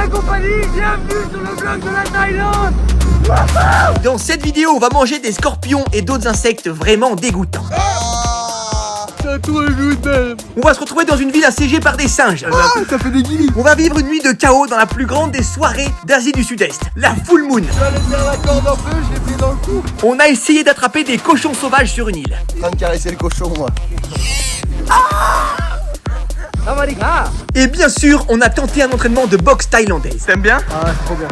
la compagnie, bienvenue sur le blog de la Thaïlande. Dans cette vidéo, on va manger des scorpions et d'autres insectes vraiment dégoûtants. Ça trop goûte même. On va se retrouver dans une ville assiégée par des singes. Ça fait des guillis. On va vivre une nuit de chaos dans la plus grande des soirées d'Asie du Sud-Est, la Full Moon. J'allais faire la corde un peu, je l'ai pris dans le cou. On a essayé d'attraper des cochons sauvages sur une île. En train de caresser le cochon, moi. Et bien sûr, on a tenté un entraînement de boxe thaïlandaise. T'aimes bien? Ah, c'est trop bien.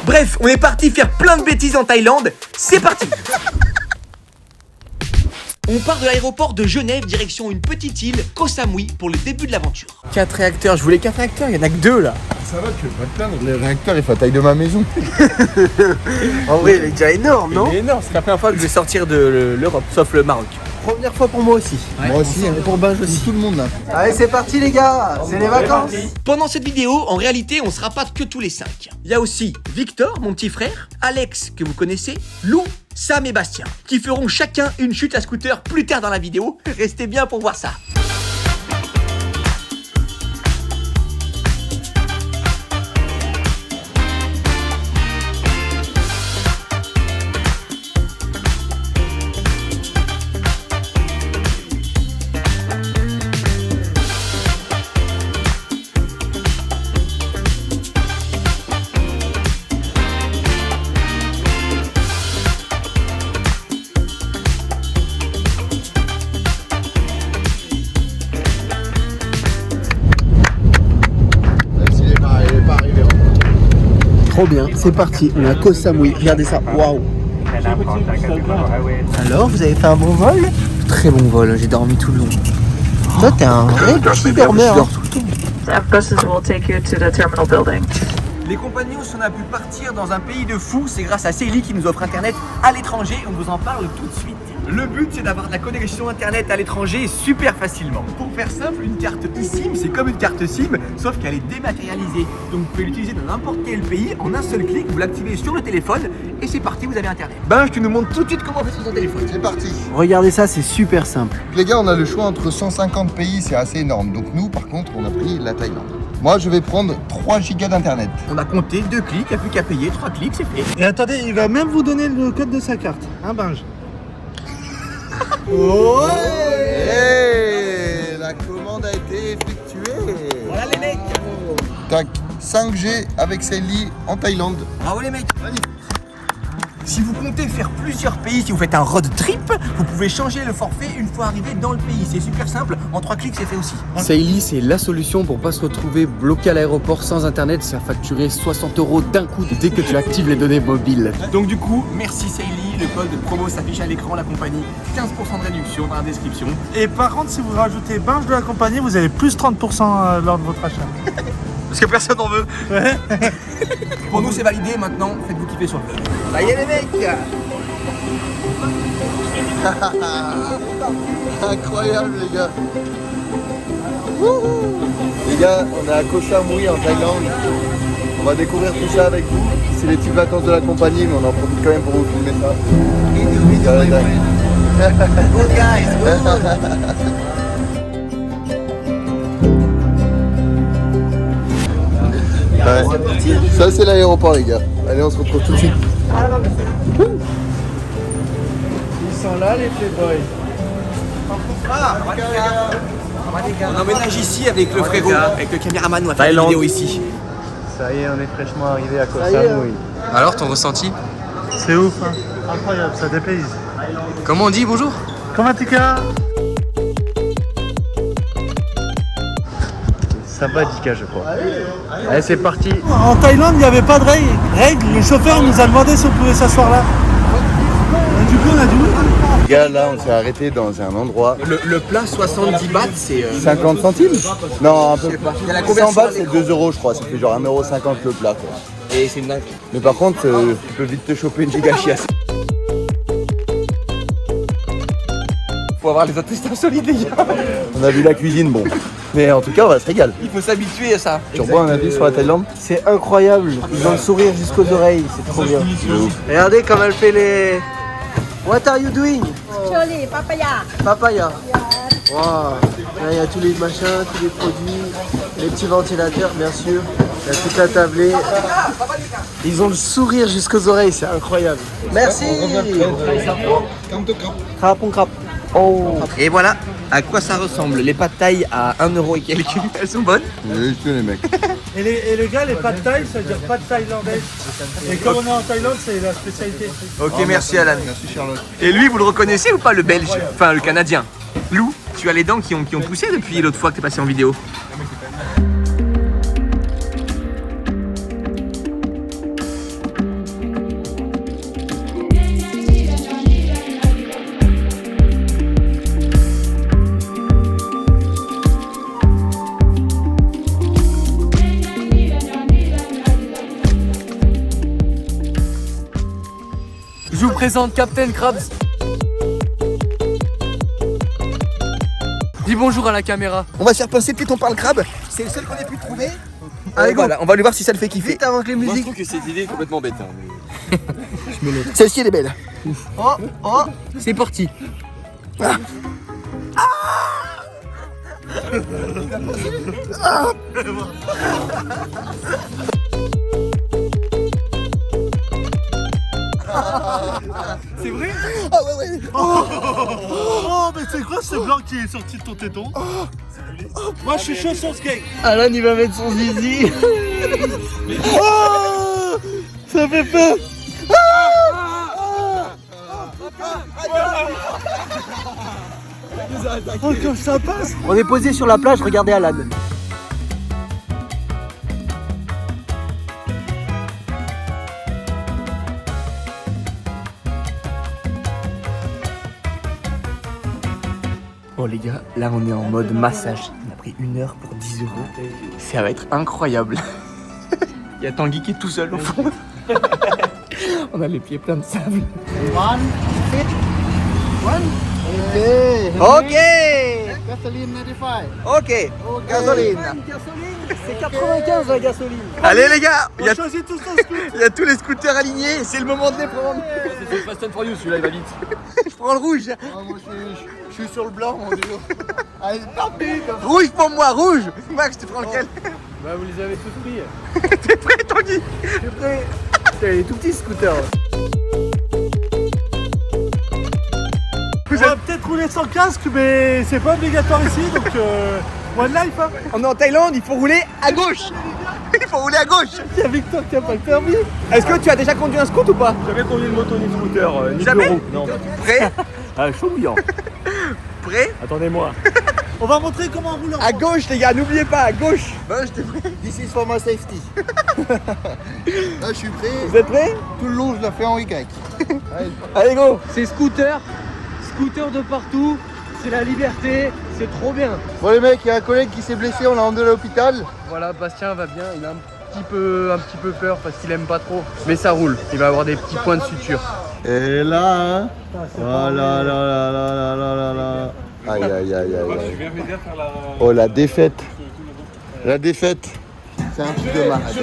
Bref, on est parti faire plein de bêtises en Thaïlande. C'est parti. On part de l'aéroport de Genève direction une petite île, Koh Samui, pour le début de l'aventure. 4 réacteurs, je voulais 4 réacteurs, il y en a que 2 là. Ça va, tu veux pas te plaindre, le réacteur il fait la taille de ma maison. En vrai, il est déjà énorme, non? Il est énorme. C'est la première fois que je vais sortir de l'Europe, sauf le Maroc. Première fois pour moi aussi. Moi aussi, hein, Pour Binge aussi. tout le monde là. Allez, c'est parti les gars, c'est les vacances. Pendant cette vidéo, en réalité, on sera pas que tous les 5. Il y a aussi Victor, mon petit frère, Alex, que vous connaissez, Lou, Sam et Bastien, qui feront chacun une chute à scooter plus tard dans la vidéo. Restez bien pour voir ça. Même s'il est pas arrivé. Trop bien, c'est parti, on est à Koh Samui, regardez ça, waouh. Alors, vous avez fait un bon vol? Très bon vol, j'ai dormi tout le long. Toi, t'es un vrai petit dormeur. Tu dors tout le temps. Buses will take you to the terminal building. Les compagnons, si on a pu partir dans un pays de fous, c'est grâce à Célie qui nous offre internet à l'étranger. On vous en parle tout de suite. Le but, c'est d'avoir de la connexion internet à l'étranger super facilement. Pour faire simple, une carte eSIM, c'est comme une carte SIM, sauf qu'elle est dématérialisée. Donc vous pouvez l'utiliser dans n'importe quel pays en un seul clic. Vous l'activez sur le téléphone et c'est parti, vous avez internet. Binge, tu nous montres tout de suite comment on fait sur ton téléphone. C'est parti. Regardez ça, c'est super simple. Les gars, on a le choix entre 150 pays, c'est assez énorme. Donc nous, par contre, on a pris la Thaïlande. Moi, je vais prendre 3 gigas d'internet. On a compté 2 clics, il n'y a plus qu'à payer, 3 clics, c'est fait. Et attendez, il va même vous donner le code de sa carte. Hein, Binge? Hey, la commande a été effectuée. Voilà les mecs. Tac, 5G avec Célie en Thaïlande. Bravo les mecs. Si vous comptez faire plusieurs pays, si vous faites un road trip, vous pouvez changer le forfait une fois arrivé dans le pays. C'est super simple, en 3 clics c'est fait aussi. Saily, c'est la solution pour pas se retrouver bloqué à l'aéroport sans internet, c'est à facturer 60 € d'un coup dès que tu actives les données mobiles. Donc du coup, merci Saily, le code promo s'affiche à l'écran, la compagnie, 15% de réduction dans la description. Et par contre, si vous rajoutez Binge de la compagnie, vous avez plus 30% lors de votre achat. Parce que personne n'en veut. Ouais. Pour nous c'est validé, maintenant faites-vous kiffer sur le blog. Ça y est les mecs. Incroyable les gars. Wouhou. Les gars, on est à Koh Samui en Thaïlande. On va découvrir tout ça avec vous. C'est les petites vacances de la compagnie, mais on en profite quand même pour vous filmer ça. Good guys, Ouais. Ça c'est l'aéroport les gars. Allez, on se retrouve tout de suite. Ils sont là, les playboys. On emménage ici avec le frérot, avec le caméraman, on va faire une vidéo ici. Ça y est, on est fraîchement arrivé à Koh Samui. Alors, ton ressenti? C'est ouf, hein. Incroyable, ça dépayse. Comment on dit bonjour? Comment tu vas? Sympathique, je crois. Allez, c'est parti. En Thaïlande, il n'y avait pas de règles. Le chauffeur nous a demandé si on pouvait s'asseoir là. Et du coup, on a dit oui. Les gars, là on s'est arrêté dans un endroit. Le plat 70 bahts, c'est 50 centimes? Non, un peu plus. Il y a la 100 conversion bahts à c'est l'écran. 2 € je crois. Ça fait genre 1,50 € le plat quoi. Et c'est une dingue. Mais par contre, tu peux vite te choper une giga chiasse. Faut avoir les intestins solides les gars. On a vu la cuisine, bon. Mais en tout cas, on va se régaler. Il faut s'habituer à ça. Tu revois un avis sur la Thaïlande? C'est incroyable, ils ont le sourire jusqu'aux oreilles, c'est trop bien. Regardez comme elle fait les... What are you doing? Chili, papaya. Papaya. Yeah. Wow. Là, il y a tous les machins, tous les produits, les petits ventilateurs, bien sûr. Il y a toute la tablée. Ils ont le sourire jusqu'aux oreilles, c'est incroyable. Merci. Crapon crap. Oh. Et voilà à quoi ça ressemble. Les pâtes thaï à 1 € et quelques. Elles sont bonnes. Oui, les mecs. Et les gars, les pâtes thaï, ça veut dire pâtes thaïlandaises. Et comme on est en Thaïlande, c'est la spécialité. Ok, merci Alan. Merci Charlotte. Et lui, vous le reconnaissez ou pas, le belge? Enfin, le canadien. Lou, tu as les dents qui ont poussé depuis l'autre fois que t'es passé en vidéo. Je vous présente Captain Krabs. Dis bonjour à la caméra. On va se faire pincer peut-être on parle crabe. C'est le seul qu'on ait pu trouver. Allez, voilà, on va lui voir si ça le fait kiffer. Vite avant que les musiques. trouve que cette idée est complètement bête. Celle-ci, elle est belle. Oh, c'est parti. C'est vrai? Ah ouais, ouais. Oh, mais c'est quoi ce blanc qui est sorti de ton téton? Moi, je suis chaud sur ce cake. Alan, il va mettre son zizi. Oh, ça fait peur. Oh, comme ça passe. On est posé sur la plage, regardez Alan. Bon les gars, là on est en mode massage. On a pris 1 heure pour 10 €. Ça va être incroyable. Il y a Tanguy qui est tout seul au fond. On a les pieds pleins de sable. Ok. Gasoline 95. Ok. Gasoline. C'est 95 la gasoline. Allez les gars, On choisit tous nos scouts. il y a tous les scooters alignés. C'est le moment de les prendre. C'est Fast and Furious, celui-là il va vite. Je prends le rouge. Moi, je suis sur le blanc, mon dieu. Allez, parti. Rouge pour moi, rouge. Max, tu prends lequel? Bah vous les avez tous pris. T'es prêt Tanguy? Putain, il est tout petit ce scooter. On va peut-être rouler sans casque, mais c'est pas obligatoire ici, donc one life. Hein. On est en Thaïlande, il faut rouler à gauche. Il faut rouler à gauche. Il y a Victor qui a pas le permis. Est-ce que tu as déjà conduit un scoot ou pas? Jamais conduit une moto ni de scooter, ni Jamais? de roue. Non. Prêt? Ah, chaud bouillant. Prêt? Attendez-moi. On va montrer comment on roule en À gauche les gars, n'oubliez pas, à gauche. Ben, je t'ai pris. This is for my safety. Là, je suis prêt. Vous êtes prêts? Tout le long, je la fais en Y. Allez. Allez go. C'est scooter de partout, c'est la liberté, c'est trop bien. Bon, les mecs, il y a un collègue qui s'est blessé, on l'a emmené à l'hôpital. Voilà, Bastien va bien, il a un petit peu peur parce qu'il aime pas trop. Mais ça roule, il va avoir des petits points de suture. Et là, hein. Oh là là là là là là là là. Aïe aïe aïe aïe. Oh la défaite. La défaite. C'est un truc de malade.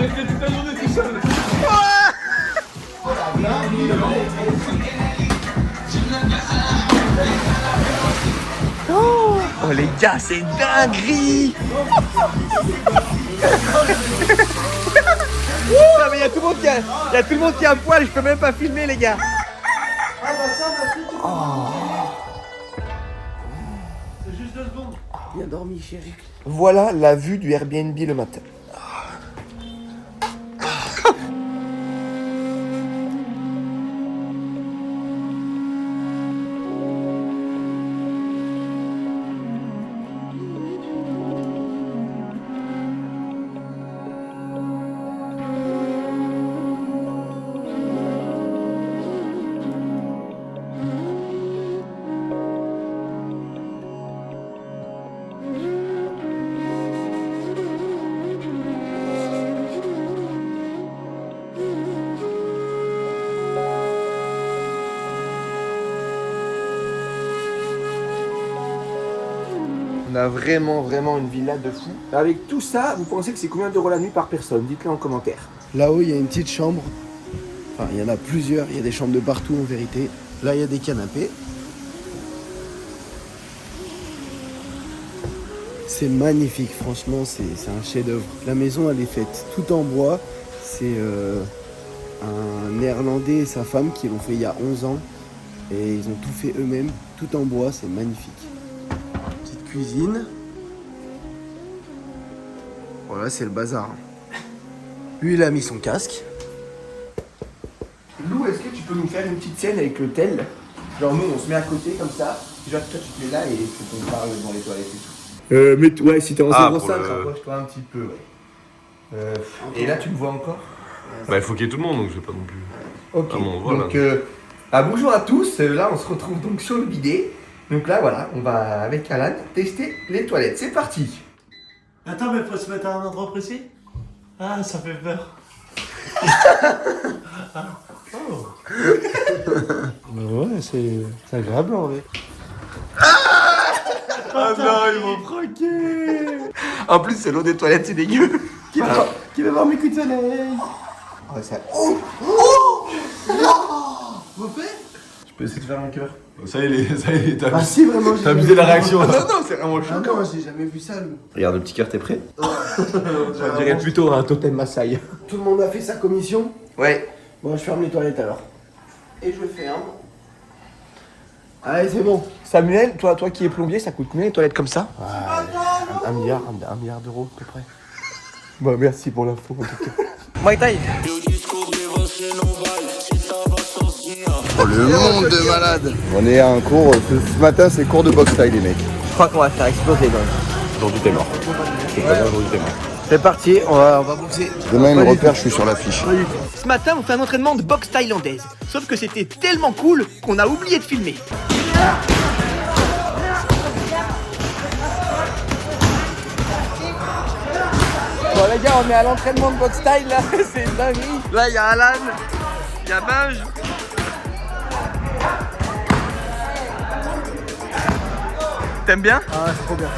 Oh les gars, c'est dinguerie. Non mais il y a tout le monde qui a un poil, je peux même pas filmer les gars. C'est juste 2 secondes. Bien dormi chérie. Voilà la vue du Airbnb le matin. On a vraiment une villa de fou. Avec tout ça, vous pensez que c'est combien d'euros la nuit par personne? Dites-le en commentaire. Là-haut, il y a une petite chambre. Enfin, il y en a plusieurs. Il y a des chambres de partout en vérité. Là, il y a des canapés. C'est magnifique, franchement, c'est un chef-d'œuvre. La maison, elle est faite tout en bois. C'est un Néerlandais et sa femme qui l'ont fait il y a 11 ans. Et ils ont tout fait eux-mêmes, tout en bois, c'est magnifique. Petite cuisine. Voilà, c'est le bazar. Lui, il a mis son casque. Lou, est-ce que tu peux nous faire une petite scène avec l'hôtel? Genre nous, on se met à côté comme ça. Genre toi, tu te mets là et on parle dans les toilettes et tout. Mais ouais, si t'es en 0,5, rapproche-toi un petit peu, ouais. Et là, tu me vois encore? Bah, il faut qu'il y ait tout le monde, donc je vais pas non plus. Ok, Ah bon, voilà. donc bonjour à tous, là on se retrouve donc sur le bidet. Donc là voilà, on va avec Alan tester les toilettes, c'est parti. Attends, mais faut se mettre à un endroit précis? Ah, ça fait peur. Oh. Ouais, c'est agréable en vrai. Ah non, ils m'ont fraqué. En plus c'est l'eau des toilettes, c'est dégueu. Qui va voir mes coups de soleil? Oh ça... Oh vous faites? Je peux essayer de faire un cœur. Ça y est, t'as Ah si, vraiment, t'as abusé la réaction. Non, c'est vraiment Ah choquant. non, j'ai jamais vu ça, lui. Regarde le petit cœur, t'es prêt? Je dirais plutôt un totem Maasai. Tout le monde a fait sa commission. Ouais. Bon, je ferme les toilettes alors. Et je ferme. Allez, c'est bon. Samuel, toi qui es plombier, ça coûte combien les toilettes comme ça? Un milliard d'euros à peu près. Bah merci pour l'info en tout cas. Muay Thai. Oh, le monde de malade. On est à un cours, ce matin c'est cours de boxe style les mecs. Je crois qu'on va faire exploser donc. Aujourd'hui, t'es mort. Aujourd'hui, t'es mort. C'est parti, on va boxer. Demain il me repère, je suis sur l'affiche. Ce matin, on fait un entraînement de boxe thaïlandaise. Sauf que c'était tellement cool qu'on a oublié de filmer. Bon les gars, on est à l'entraînement de boxe thaï là, c'est une dinguerie. Là, il y a Alan, il y a Binge. T'aimes bien? Ah, c'est trop bien.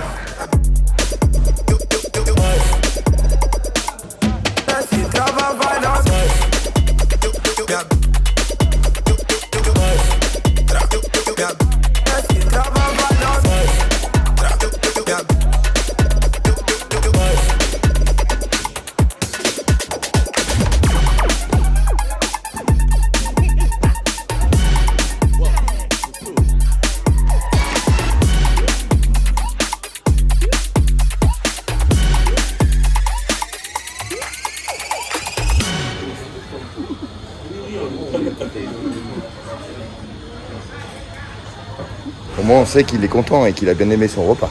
Au moins on sait qu'il est content et qu'il a bien aimé son repas.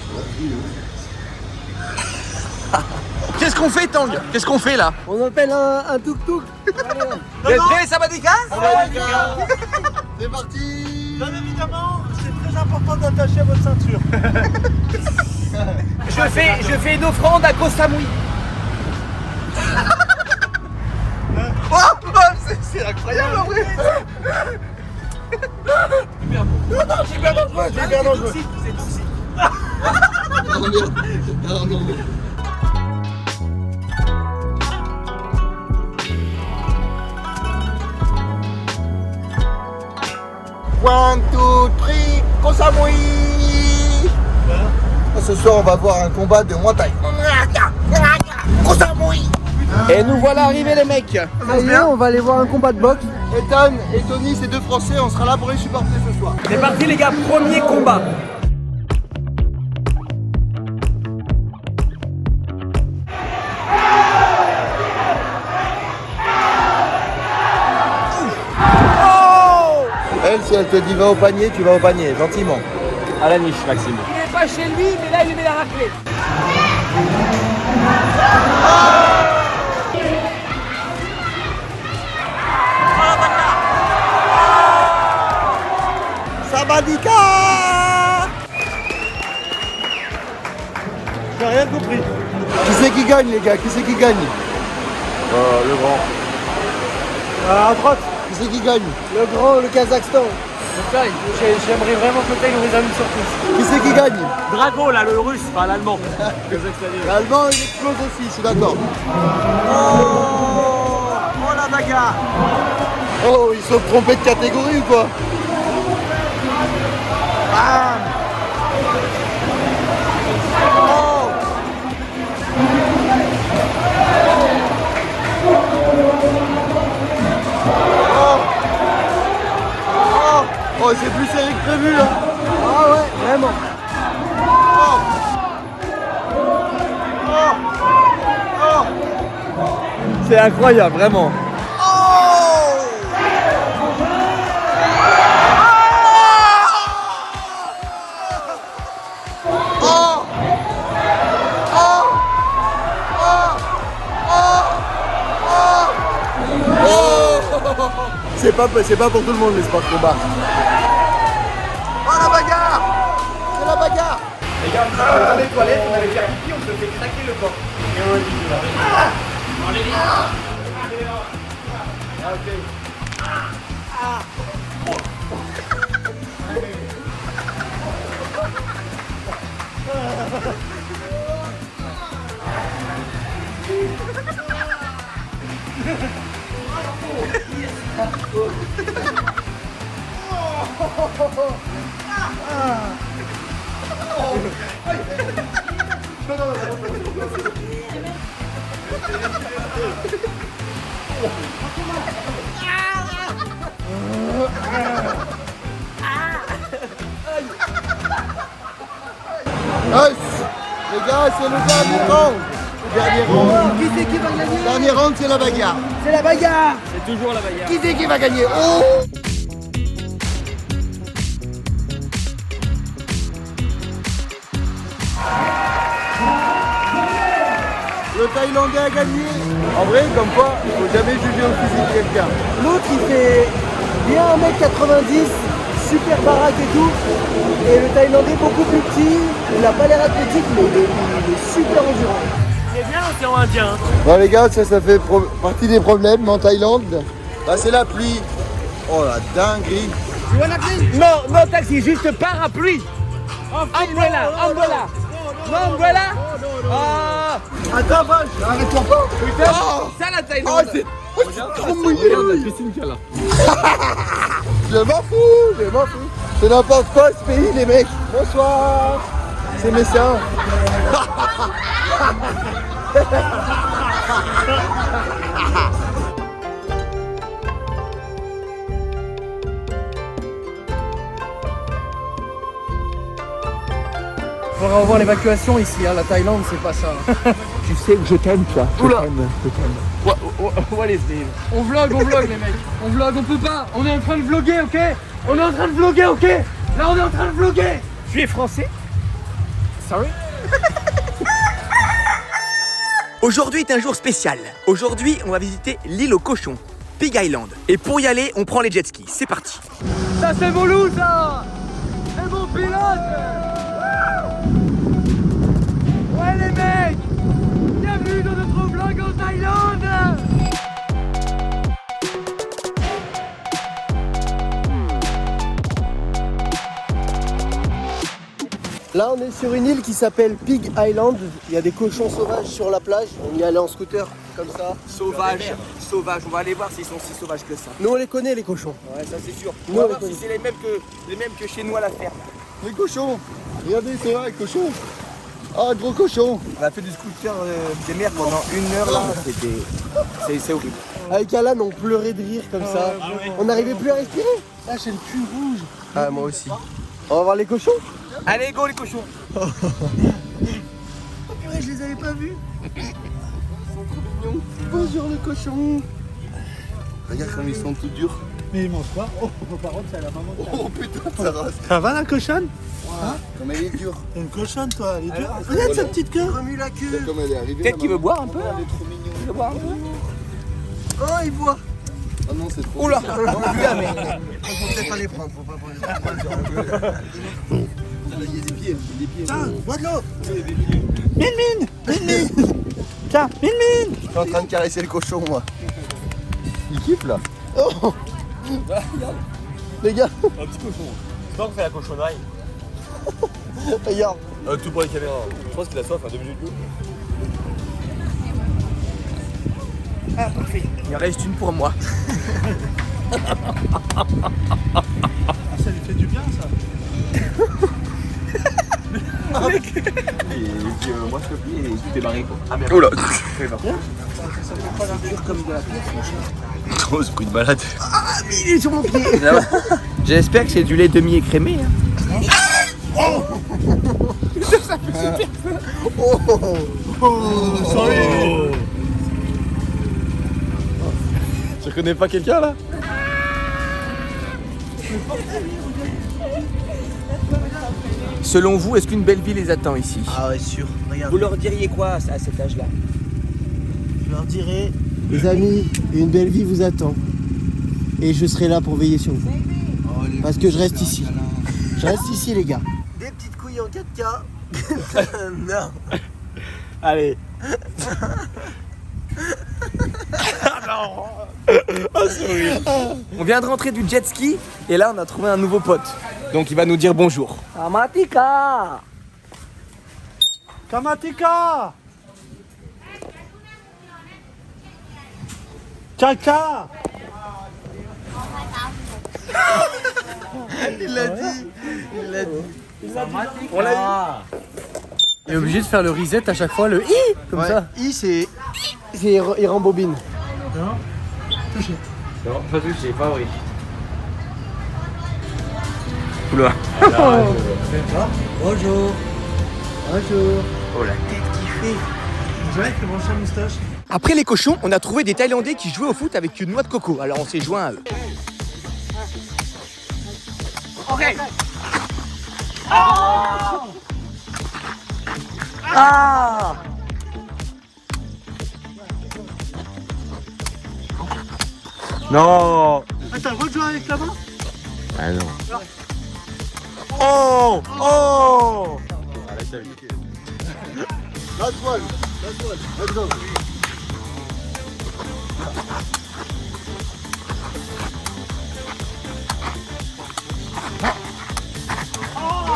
Qu'est-ce qu'on fait, Tang? Qu'est-ce qu'on fait là? On appelle un tuk-tuk. Vous êtes prêts, Sabadika? C'est parti. Bien évidemment, c'est très important d'attacher votre ceinture. Je fais une offrande à Koh Samui. C'est incroyable en vrai. C'est bien dangereux. C'est toxique. One, two, three, Koh Samui. Ce soir on va voir un combat de Muay Thai. Koh Samui. Et nous voilà arrivés les mecs. Ça y est, on va aller voir un combat de boxe. Ethan et Tony, c'est deux Français, on sera là pour les supporter ce soir. C'est parti les gars, premier combat. Elle, si elle te dit va au panier, tu vas au panier, gentiment. À la niche, Maxime. Il n'est pas chez lui, mais là il lui met la raclée. Sabadika. J'ai rien compris. Qui c'est qui gagne, les gars? Qui c'est qui gagne? Le grand. À droite. Qui c'est qui gagne? Le grand, le Kazakhstan. J'aimerais vraiment que Thaï nous réserve une surprise. Qui c'est qui gagne? Drago, là, le russe, pas l'allemand. L'Allemand, il explose aussi, je suis d'accord. Oh la bagarre. Oh, ils sont trompés de catégorie ou quoi? c'est plus serré que prévu là. Ah ouais, vraiment. C'est incroyable, vraiment. C'est pas pour tout le monde les sports combat. Oh la bagarre! C'est la bagarre! Les gars, on est dans les toilettes, on allait faire pipi, on se fait craquer le corps. Et on dit Les gars, c'est le dernier round. Dernier round. Qui c'est qui va gagner? Dernier round, c'est la bagarre. C'est la bagarre. C'est toujours la bagarre. Qui c'est qui va gagner? Oh! Le Thaïlandais a gagné. En vrai, comme quoi, il faut jamais juger au physique quelqu'un. L'autre il fait bien 1m90, super baraque et tout. Et le Thaïlandais beaucoup plus petit, il n'a pas l'air athlétique mais il est super endurant. C'est bien l'océan Indien. Bon les gars, ça fait partie des problèmes en Thaïlande. Bah c'est la pluie. Oh la dinguerie. Tu vois la clé? Non, taxi, juste parapluie. Umbrella. Non, umbrella. Ah, Attends, vache, arrête-toi pas. putain, ça la Thaïlande. C'est trop mouillé. Christine qui est là. Je m'en fous. C'est n'importe quoi ce pays les mecs. Bonsoir. C'est messin. Faudra revoir l'évacuation ici, hein. La Thaïlande c'est pas ça. Tu sais que je t'aime, toi. Oula. What is this? On vlog les mecs. On vlog, on peut pas. On est en train de vlogger, ok? On est en train de vlogger, ok? Là on est en train de vlogger. Tu es français? Sorry? Aujourd'hui est un jour spécial. Aujourd'hui, on va visiter l'île aux cochons, Pig Island. Et pour y aller, on prend les jet skis. C'est parti. Ça c'est mon loup ça. C'est mon pilote. Ouais les mecs, bienvenue dans notre vlog en Thaïlande. Là on est sur une île qui s'appelle Pig Island. Il y a des cochons sauvages sur la plage. On y allait en scooter comme ça. Sauvage. On va aller voir s'ils sont si sauvages que ça. Nous on les connaît les cochons. Ouais, ça c'est sûr. Nous, On va on voir les si c'est les mêmes que chez nous à la ferme. Les cochons. Regardez, c'est vrai, cochons. Ah, gros cochon. On a fait du scooter des mers pendant 1 heure là. C'est horrible. Avec Alan on pleurait de rire comme ça. On n'arrivait plus à respirer. Là j'ai le cul rouge. Ah moi aussi. On va voir les cochons. Allez, go les cochons. Oh purée, je les avais pas vus. Ils sont trop mignons. Bonjour le cochon. Regarde comme ils sont tout durs. Mais ils mangent quoi? Oh, par contre, c'est à la maman. Oh putain, ça rase. Ça va la cochonne? Comme elle est dure. T'es une cochonne toi, elle est dure. Regarde sa petite queue. Remue la queue. Comme elle est arrivée. Peut-être qu'il veut boire un peu. Elle est trop mignonne. Il veut boire un peu. Oh, il boit. Ah non, c'est trop. Oula. Faut peut-être pas les prendre, faut pas prendre les prendre. Il y a des pieds. Tiens, bois de l'eau. Mine. Tiens, mine. Je suis en train de caresser le cochon, moi. Il kiffe là. Oh. Les gars, Un petit cochon. C'est pas qu'on fait la cochonnerie. regarde. Tout pour les caméras. Je pense qu'il a soif à 2 minutes. Ah, parfait. Il en reste une pour moi. Ça lui fait du bien ça. puis moi je peux plus et tout est barré quoi. Ah mais Oh là. Oh ce bruit de balade. Ah, mais il est sur mon pied. J'espère que c'est du lait demi-écrémé. Hein. Tu reconnais pas quelqu'un là? Selon vous, est-ce qu'une belle vie les attend ici? Ah ouais, sûr. Regarde. Vous leur diriez quoi à cet âge-là? Je leur dirai, les amis, une belle vie vous attend. Et je serai là pour veiller sur vous. Parce que je reste ici. Je reste ici, les gars. Des petites couilles en 4K. Non. Allez. On vient de rentrer du jet ski et là on a trouvé un nouveau pote. Donc il va nous dire bonjour. Amatika. Kamatika. Caca. Il l'a dit. Il l'a dit. On l'a eu. Il est obligé de faire le reset à chaque fois, le i comme Ouais, ça. I, c'est. Il rembobine. Non, pas touché, pas oui. Oula. Bonjour. Bonjour. Oh la tête qui fait. On dirait qu'il mange sa moustache. Après les cochons, on a trouvé des Thaïlandais qui jouaient au foot avec une noix de coco. Alors on s'est joint à eux. Ok. Ah. Non. Ah, t'as le droit de jouer avec la main? Ah non. Oh. Oh. Last one. Let's go.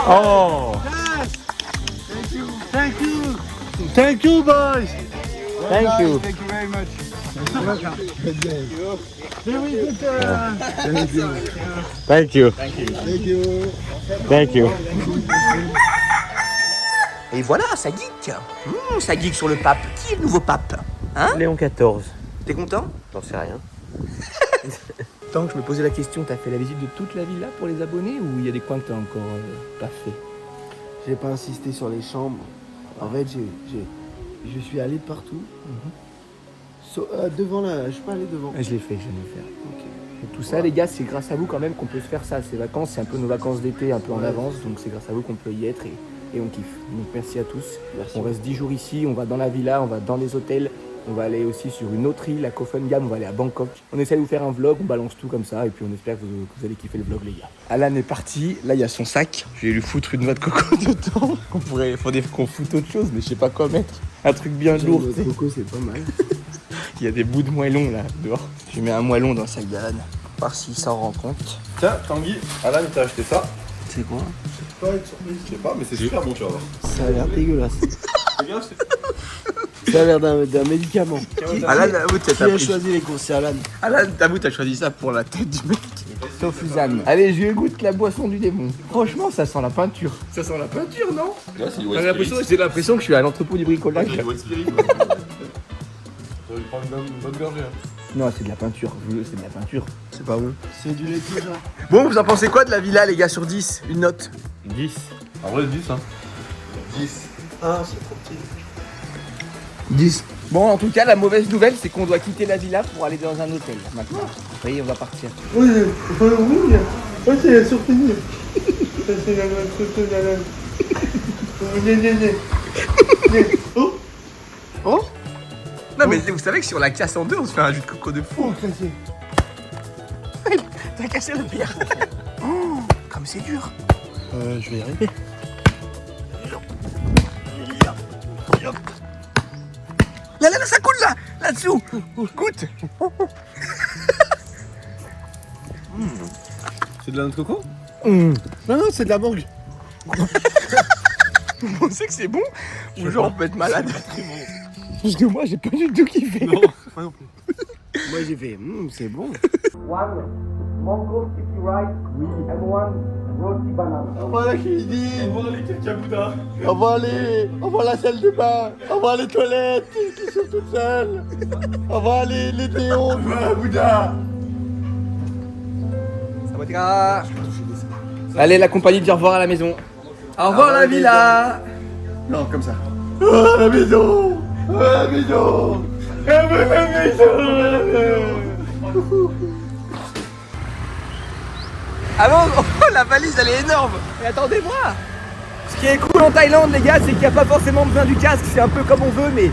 Oh. Thank you. Thank you, boys. Thank you. Thank you very much. Very good. Thank you. Thank you. Thank you. Et voilà, ça geek. Ça geek sur le pape. Qui est le nouveau pape? Hein? Léon XIV. T'es content? J'en sais rien. Tant que je me posais la question, t'as fait la visite de toute la villa pour les abonnés ou il y a des coins que t'as encore pas fait? J'ai pas insisté sur les chambres. En fait, je suis allé partout. Devant là, je suis pas allé devant. Je l'ai fait, je l'ai fait. Et tout ça, les gars, c'est grâce à vous quand même qu'on peut se faire ça. Ces vacances, c'est un peu nos vacances d'été, un peu en avance. Donc c'est grâce à vous qu'on peut y être et on kiffe. Donc merci à tous. Merci. On reste 10 jours ici, on va dans la villa, on va dans les hôtels. On va aller aussi sur une autre île, à Koh Phangan, on va aller à Bangkok. On essaie de vous faire un vlog, on balance tout comme ça et puis on espère que vous allez kiffer le vlog, les gars. Alan est parti, là il y a son sac. Je vais lui foutre une noix de coco dedans. Faudrait qu'on foute autre chose, mais je sais pas quoi mettre. Un truc bien lourd. Le coco, c'est pas mal. Il y a des bouts de moellon là dehors. Je mets un moellon dans le sac d'Alan, voir s'il s'en rend compte. Tiens, Tanguy, Alan t'a acheté ça. C'est quoi? Je sais pas, mais c'est super bon, tu vas voir. Ça a l'air dégueulasse. Regarde, Ça a l'air d'un médicament. Alan, t'avoue, Qui a choisi les courses? C'est Alan. Alan, t'avoue, t'as choisi ça pour la tête du mec. Sauf Suzanne. Allez, je lui goûte la boisson du démon. Franchement, ça sent la peinture. Ça sent la peinture, non? Là, c'est du J'ai l'impression que je suis à l'entrepôt du bricolage. Ça va lui prendre une bonne gorgée. Non, c'est de la peinture. Je vous jure, c'est de la peinture. C'est pas bon. C'est du lait déjà. Bon, vous en pensez quoi de la villa, les gars, sur 10? Une note? 10. En vrai, 10, hein. 10. Ah, c'est trop petit. 10. Bon, en tout cas, la mauvaise nouvelle, c'est qu'on doit quitter la villa pour aller dans un hôtel maintenant. Vous voyez, on va partir. Oui, c'est la surprise. Ça, c'est la photo d'Alan. Oh. Oh? Non, mais vous savez que si on la casse en deux, on se fait un jus de coco de fou. Oh, cassé. T'as cassé le pire. Oh, comme c'est dur. Je vais y arriver. Là, ça coule là, là-dessous. Goûte. C'est de la noix de coco? Non, non, c'est de la mangue. Vous pensez que c'est bon? Ou genre on peut être malade? Parce que moi j'ai pas du tout kiffé. Non, moi non plus. Moi j'ai fait, c'est bon. One mango sticky rice and one Au revoir la cuisine. Au revoir les cacaboudins. Au revoir la salle de bain. Au revoir les toilettes qui sont toutes seules. Au revoir les déons. Au revoir Bouddha. Allez, la compagnie dit au revoir à la maison. Au revoir la villa. Non, comme ça. Oh, la maison. Oh, la maison. La maison. Ah bon, oh, la valise elle est énorme. Mais attendez-moi. Ce qui est cool en Thaïlande les gars, c'est qu'il n'y a pas forcément besoin du casque, c'est un peu comme on veut, mais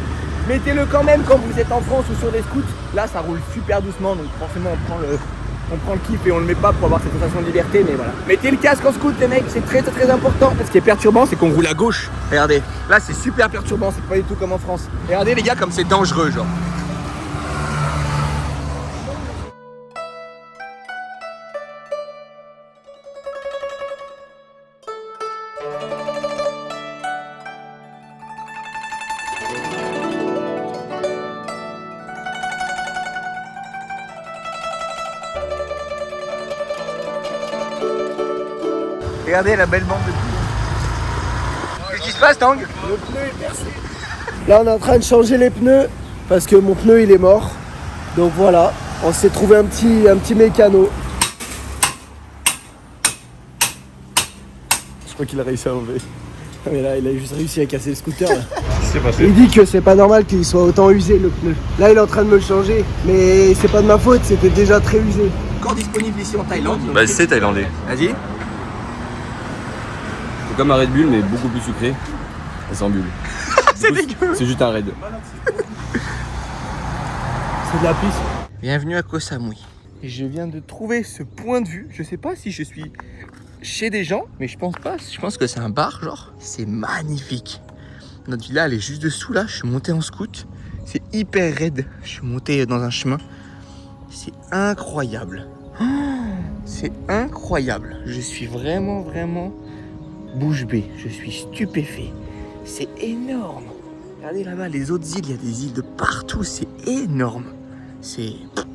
mettez-le quand même quand vous êtes en France ou sur des scouts. Là ça roule super doucement, donc forcément on prend le kiff et on le met pas pour avoir cette sensation de liberté, mais voilà. Mettez le casque en scout les mecs, c'est très très important. Ce qui est perturbant, c'est qu'on roule à gauche. Regardez, là c'est super perturbant, c'est pas du tout comme en France. Regardez les gars comme c'est dangereux genre. Regardez la belle bande de pneus. Qu'est-ce qui se passe, Tang? Le pneu est percé. Là, on est en train de changer les pneus parce que mon pneu il est mort. Donc voilà, on s'est trouvé un petit mécano. Je crois qu'il a réussi à enlever. Mais là, il a juste réussi à casser le scooter. Là. Il dit que c'est pas normal qu'il soit autant usé le pneu. Là, il est en train de me le changer, mais c'est pas de ma faute, c'était déjà très usé. Encore disponible ici en Thaïlande. Bah c'est thaïlandais. Vas-y. C'est comme un Red Bull mais beaucoup plus sucré. Et sans bulle. C'est dégueu. C'est juste un Red. C'est de la pisse. Bienvenue à Koh Samui. Et je viens de trouver ce point de vue. Je sais pas si je suis chez des gens, mais je pense pas. Je pense que c'est un bar, genre. C'est magnifique. Notre villa, elle est juste dessous là. Je suis monté en scout. C'est hyper raide. Je suis monté dans un chemin. C'est incroyable. Oh, c'est incroyable. Je suis vraiment bouche bée. Je suis stupéfait. C'est énorme. Regardez là-bas, les autres îles, il y a des îles de partout. C'est énorme.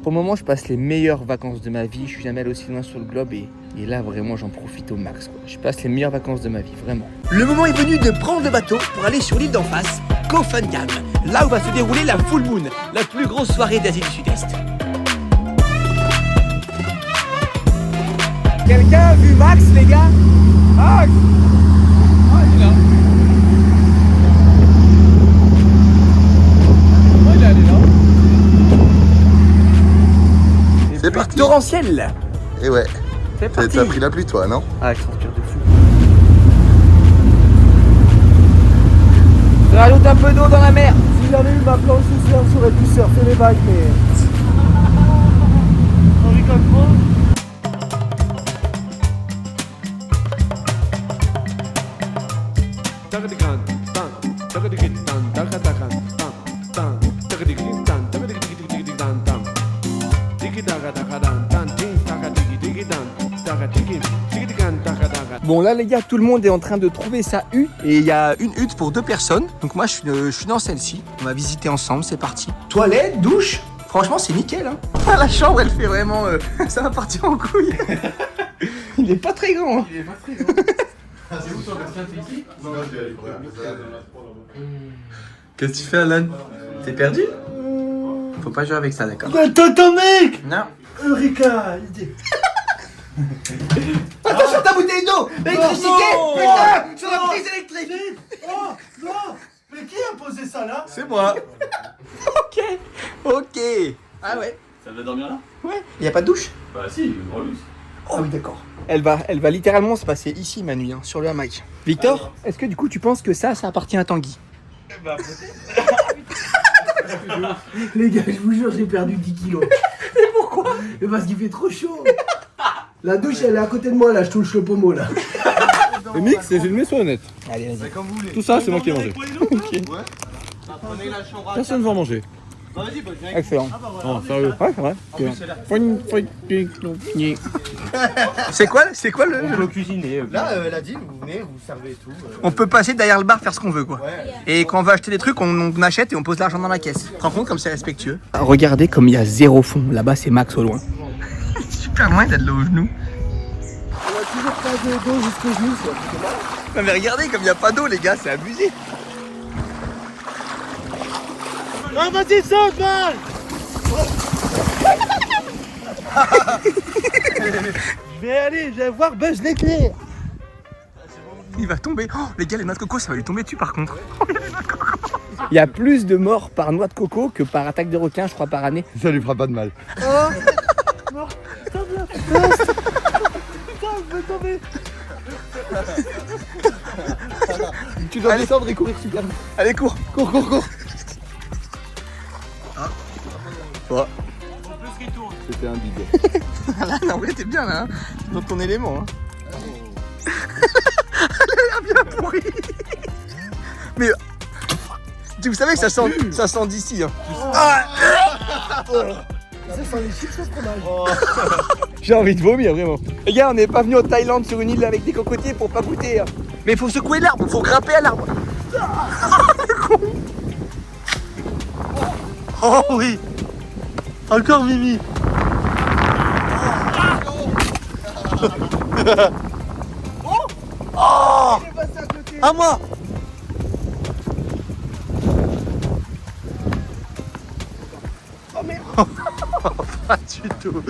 Pour le moment, je passe les meilleures vacances de ma vie. Je suis jamais allé aussi loin sur le globe et là, vraiment, j'en profite au max, quoi. Je passe les meilleures vacances de ma vie, vraiment. Le moment est venu de prendre le bateau pour aller sur l'île d'en face, Koh Phangan, là où va se dérouler la Full Moon, la plus grosse soirée d'Asie du Sud-Est. Quelqu'un a vu Max, les gars? Max! Ah, il est là. Oh, il est allé là. C'est parti. Torrentiel. Et ouais. C'est parti. T'as pris la pluie toi, non? Ah, je transpire de fou. Je rajoute un peu d'eau dans la mer. Si j'avais eu ma planche de surf, j'aurais pu surfer les vagues, mais... On rigole trop. Bon là les gars, tout le monde est en train de trouver sa hutte et il y a une hutte pour 2 personnes. Donc moi je suis dans celle-ci. On va visiter ensemble, c'est parti. Toilette, douche. Franchement c'est nickel hein. Ah, la chambre elle fait vraiment... ça va partir en couille. Il est pas très grand hein. Il est pas très grand. C'est où ton médecin ici? Qu'est-ce que tu fais, Alan? T'es perdu? Faut pas jouer avec ça, d'accord? Attends, mec! Non. Eureka! Attention ta bouteille d'eau! L'électricité! Putain! Sur la prise électrique! Oh, non! Mais qui a posé ça là? C'est moi. Ok. Ah ouais. Ça va dormir là? Ouais. Y a pas de douche? Bah si, en plus. Oh oui d'accord. Elle va littéralement se passer ici ma nuit, hein, sur le hamac. Victor, est-ce que du coup tu penses que ça appartient à Tanguy? Bah peut-être. Les gars, je vous jure, j'ai perdu 10 kilos. Et pourquoi? Mais parce qu'il fait trop chaud. La douche, elle est à côté de moi, là, je touche le pommeau, là. Le mix, c'est filmé soit honnête. Allez, vas-y. Tout ça, c'est moi qui ai mangé. Personne ne va en manger. Excellent. Non, sérieux. Ouais, ouais. C'est quoi le... On peut cuisiner. Là, elle a dit, vous venez, vous servez tout. On peut passer derrière le bar faire ce qu'on veut quoi. Et quand on va acheter des trucs, on achète et on pose l'argent dans la caisse. Tu te rends compte comme c'est respectueux? Regardez comme il y a zéro fond. Là-bas c'est Max au loin. Super loin, t'as de l'eau aux genoux. On a toujours pas d'eau jusqu'aux genoux. Non mais regardez, comme il n'y a pas d'eau les gars, c'est abusé. Ah, vas-y, saute, man. Je vais aller, je vais voir Buzz l'éclair. Il va tomber. Oh, les gars, les noix de coco, ça va lui tomber dessus par contre. Il y a plus de morts par noix de coco que par attaque de requin, je crois, par année. Ça lui fera pas de mal. Non, stop là. Putain, je vais tomber. Tu dois descendre et courir super vite. Allez, cours. Cours, cours, cours. Ouais. C'était un bide. Là, non, ouais, t'es bien là, hein. Dans ton élément. Hein. Elle a l'air bien pourrie. Mais vous savez que ça sent d'ici. Hein. Ça sent les chips au fromage. J'ai envie de vomir vraiment. Les gars, on n'est pas venu au Thaïlande sur une île avec des cocotiers pour pas goûter. Hein. Mais il faut secouer l'arbre, il faut grimper à l'arbre. Oh oui. Encore Mimi. Oh, à moi. Oh merde. Pas du tout.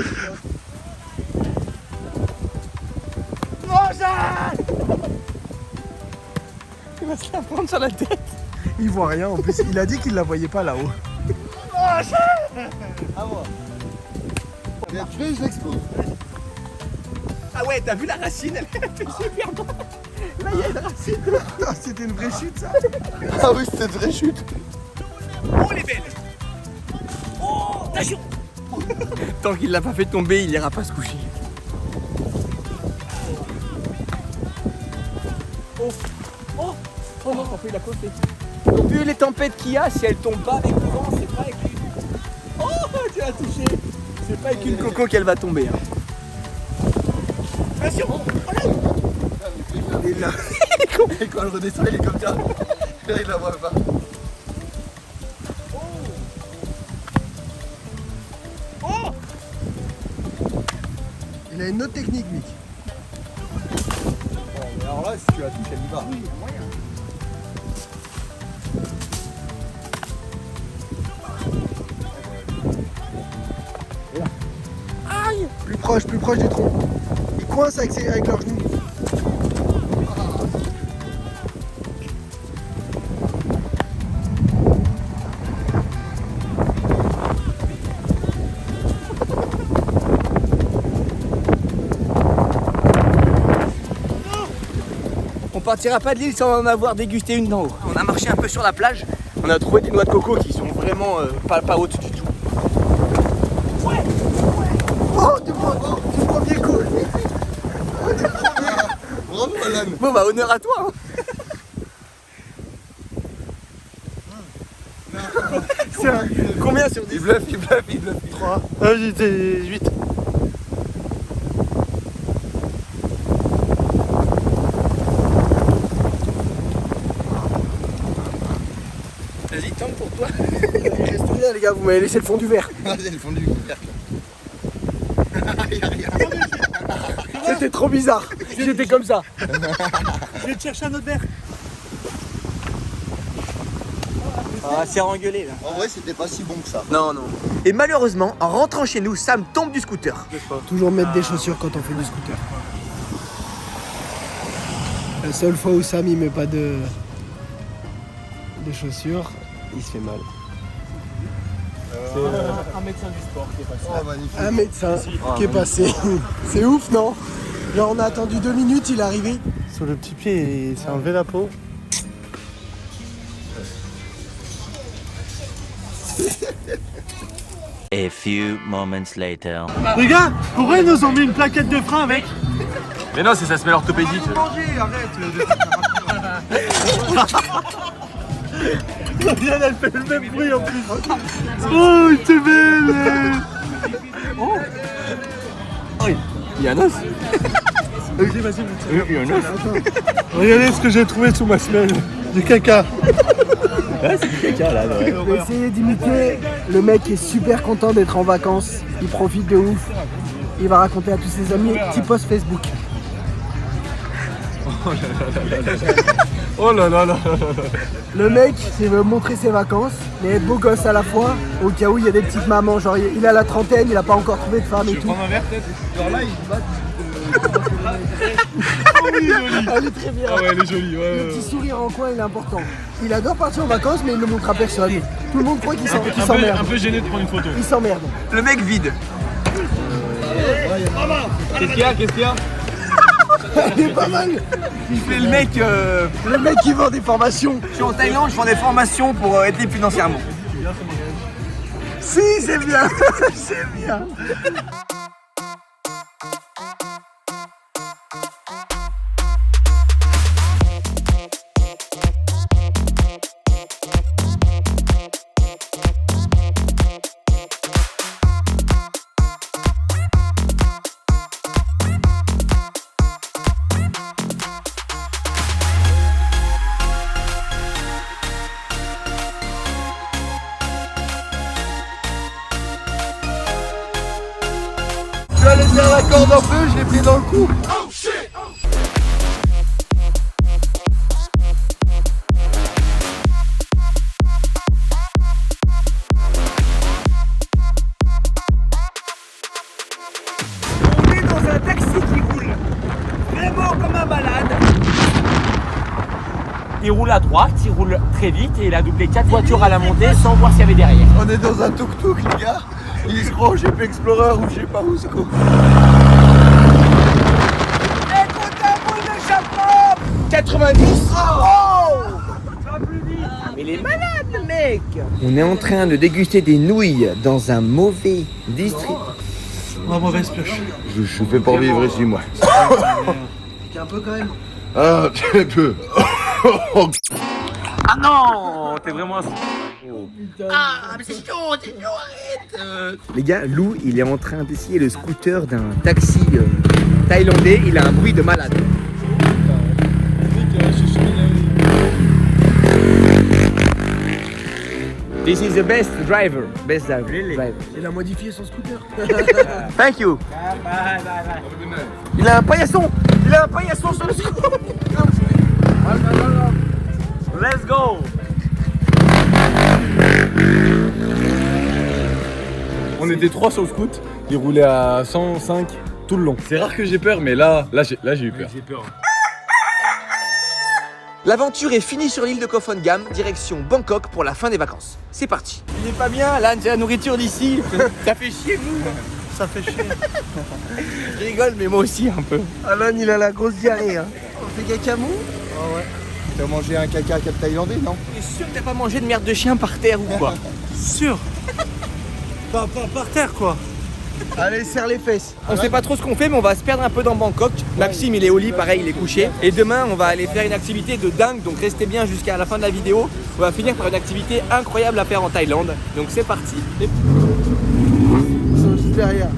Il va se la prendre sur la tête. Il voit rien en plus. Il a dit qu'il la voyait pas là-haut. Bien tué, je l'explose. Ah ouais, t'as vu la racine? Elle fait super mal. Là, il y a une racine. Ah, c'était une vraie chute ça. Ah oui, c'était une vraie chute. Oh, elle est belle. Oh, attention. Tant qu'il l'a pas fait tomber, il ira pas se coucher. Oh, non, t'as fait la côté. Donc, vu les tempêtes qu'il y a, si elles tombent pas avec le vent, c'est pas avec une... Oh, tu l'as touché. C'est pas avec une coco qu'elle va tomber. Hein. Attention. Et là, et quand elle redescend, il est comme ça. Là, il la voit pas. Il a une autre technique, Mick. Mais alors là, si tu la touches, elle y va. Oui, moyen. Aïe. Plus proche du tronc. Il coince avec leurs genoux. On partira pas de l'île sans en avoir dégusté une d'en haut. On a marché un peu sur la plage, on a trouvé des noix de coco qui sont vraiment pas hautes du tout. Oh, du premier coup. Bravo, Alan. Bon bah honneur à toi hein. Combien sur 10? Il bluffe. 3. Ah, j'étais 8. Vas-y, tente pour toi. Reste là les gars, vous m'avez laissé le fond du verre. Vas-y, le fond du couvercle. C'était trop bizarre. J'étais comme ça. Je vais te chercher un autre verre. Ah, c'est engueulé là. En vrai, c'était pas si bon que ça. Non. Et malheureusement, en rentrant chez nous, Sam tombe du scooter. Toujours mettre des chaussures quand on fait du scooter. La seule fois où Sam il met pas de chaussures, il se fait mal. Un médecin du sport qui est passé. Oh, magnifique. Un médecin qui est passé. C'est ouf, non? Genre on a attendu 2 minutes, il est arrivé. Sur le petit pied, il s'est enlevé la peau. A few moments later. Les gars, pourquoi ils nous ont mis une plaquette de frein avec? Mais non, c'est sa semelle orthopédique. Regarde, elle fait le même bruit en plus. Oh, c'est belle. Oh, il y a un os. Vas-y, vas-y. Il y a un os. Regardez ce que j'ai trouvé sous ma semelle. Du caca. Ouais, c'est du caca là. Ouais. Je vais essayer d'imiter. Le mec est super content d'être en vacances. Il profite de ouf. Il va raconter à tous ses amis. Petit post Facebook. Oh là là là. Le mec, il veut montrer ses vacances, mais être beau gosse à la fois, au cas où il y a des petites mamans. Genre, il a la trentaine, il a pas encore trouvé de femme et tout. Prends un verre peut-être. Genre là, il se bat. Oh oui, jolie. Elle est très bien. Ah ouais, elle est jolie. Ouais, Le petit sourire en coin, il est important. Il adore partir en vacances, mais il ne le montre à personne. Tout le monde croit qu'il s'emmerde. Un peu gêné de prendre une photo. Il s'emmerde. Le mec vide. Qu'est-ce qu'il y a Il est pas mal. Il fait le mec. Le mec qui vend des formations. Je suis en Thaïlande, je vends des formations pour être libre financièrement. Si, c'est bien. C'est bien. Je vais aller faire la corde en feu, je l'ai pris dans le cou. On est dans un taxi qui roule vraiment comme un malade. Il roule à droite, il roule très vite et il a doublé 4 voitures à la montée sans voir s'il y avait derrière. On est dans un tuk-tuk, les gars. Il se croit au GP Explorer ou je sais pas où ce coup. Écoute un bruit d'échappement 90. Mais il est malade le mec. On est en train de déguster des nouilles dans un mauvais district. Oh, mauvaise pioche. Je fais pas vivre ici, moi. Un peu quand même. Ah, un peu. Ah non, t'es vraiment un... Les gars, Lou, il est en train d'essayer le scooter d'un taxi thaïlandais. Il a un bruit de malade. This is the best driver. Best driver. Il a modifié son scooter. Thank you. Il a un paillasson. Il a un paillasson sur le scooter. Let's go. On était 3 sur le scoot, il roulait à 105 tout le long. C'est rare que j'ai peur, mais là j'ai eu peur. J'ai peur. L'aventure est finie sur l'île de Koh Phangan, direction Bangkok pour la fin des vacances. C'est parti. Il est pas bien, là, c'est la nourriture d'ici. Ça fait chier, nous. Ça fait chier. Je rigole, mais moi aussi un peu. Alan, il a la grosse diarrhée. Hein. On fait caca mou? Ah ouais. T'as mangé un caca thaïlandais, non? T'es sûr que t'as pas mangé de merde de chien par terre ou quoi? Sûr. Pas par terre quoi. Allez, serre les fesses. On sait pas trop ce qu'on fait, mais on va se perdre un peu dans Bangkok. Maxime, il est au lit, pareil, il est couché. Et demain, on va aller faire une activité de dingue, donc restez bien jusqu'à la fin de la vidéo. On va finir par une activité incroyable à faire en Thaïlande. Donc c'est parti. Ils sont juste derrière.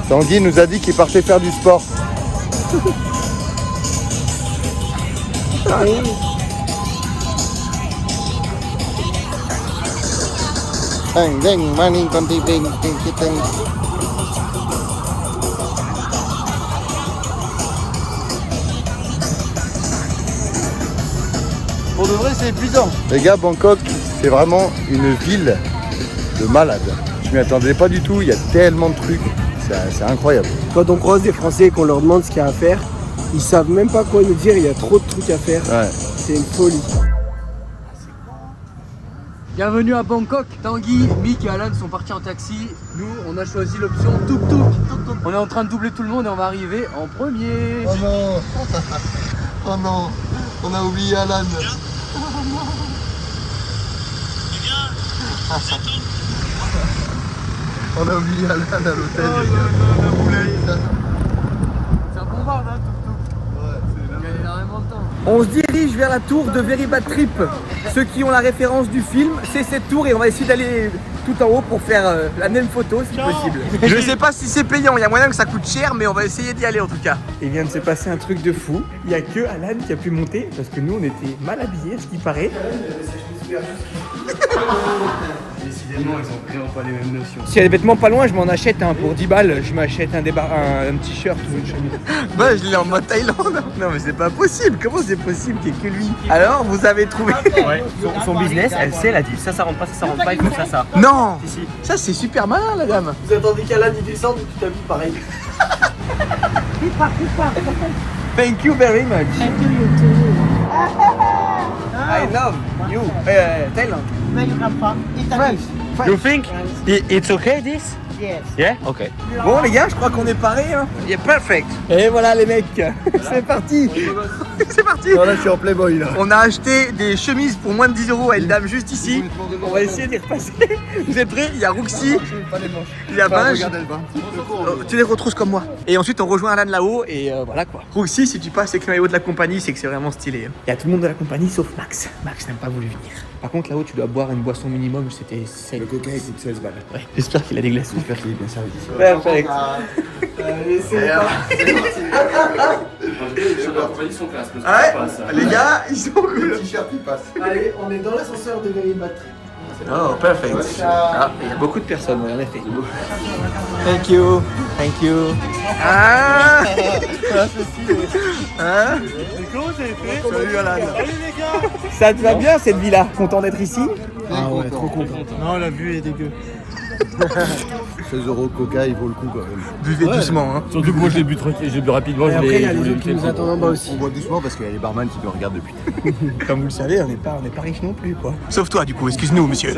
Tanguy nous a dit qu'il partait faire du sport. Pour de vrai, c'est épuisant. Les gars, Bangkok, c'est vraiment une ville de malades. Je m'y attendais pas du tout, il y a tellement de trucs, c'est incroyable. Quand on croise des Français et qu'on leur demande ce qu'il y a à faire, ils savent même pas quoi nous dire, il y a trop de trucs à faire. Ouais. C'est une folie. Bienvenue à Bangkok. Tanguy, Mick et Alan sont partis en taxi. Nous, on a choisi l'option tuk-tuk. On est en train de doubler tout le monde et on va arriver en premier. Oh non. Oh non, on a oublié Alan. On a oublié Alan à l'hôtel, les gars. C'est un bon bar, hein, tuk-tuk. Ouais, c'est Il y a énormément de temps. On se dirige vers la tour de Very Bad Trip. Ceux qui ont la référence du film, c'est cette tour et on va essayer d'aller tout en haut pour faire la même photo si possible. Je sais pas si c'est payant, il y a moyen que ça coûte cher, mais on va essayer d'y aller en tout cas. Il vient de se passer un truc de fou. Il y a que Alan qui a pu monter parce que nous on était mal habillés, à ce qui paraît. Décidément, ils ont vraiment pas les mêmes notions. S'il y a des vêtements pas loin, je m'en achète un pour 10 balles. Je m'achète un t-shirt ou une chemise. Bah, je l'ai en mode Thaïlande. Non, mais c'est pas possible. Comment c'est possible qu'il n'y ait que lui? Alors, vous avez trouvé Son business, elle sait, elle a dit ça rentre pas, ça rentre pas, il faut ça. Non. Ça, c'est super malin, la dame. Vous attendez qu'Alan il descende et tu t'habilles pareil. Thank you very much. I love you. Thailand. Where you come from? Italy. You think it's okay this? Yes. Yeah? Okay. Bon, les gars, je crois qu'on est parés. Hein. Yeah, perfect. Et voilà, les mecs. C'est parti. C'est parti. Là, je suis en Playboy là. On a acheté des chemises pour moins de 10 € à une dame juste ici. On va essayer d'y repasser. Vous êtes prêts? Il y a Roxy, il y a Binge. Tu les retrousses comme moi. Et ensuite, on rejoint Alan là-haut et voilà quoi. Roxy, si tu passes avec le maillot de la compagnie, c'est que c'est vraiment stylé. Hein. Il y a tout le monde de la compagnie sauf Max. Max n'a pas voulu venir. Par contre, là-haut, tu dois boire une boisson minimum. C'était 16. Le coca il coûte 16 balles. Ouais. J'espère qu'il a des glaçons. J'espère qu'il est bien servi. Perfect. Ah ouais, les gars, ils sont cool. Le t-shirt il passe. Allez, on est dans l'ascenseur de Very Battery. Oh, perfect. Ah, il y a beaucoup de personnes, ouais, en effet. Thank you. Thank you. Ah, hein? Comment vous avez fait? Salut Alan. Salut les gars. Ça te va bien cette villa? Content d'être ici? Ah ouais, trop content. Non, la vue est dégueu. 16 € coca, il vaut le coup quand même. Buvez doucement, hein. Surtout que moi je l'ai bu tranquille, j'ai bu rapidement. Et après, il y a les autres qui nous attendent en bas aussi. On boit doucement parce qu'il y a les barman qui nous regardent depuis. Comme vous le savez, on n'est pas riches non plus, quoi. Sauf toi, du coup, excuse-nous, monsieur.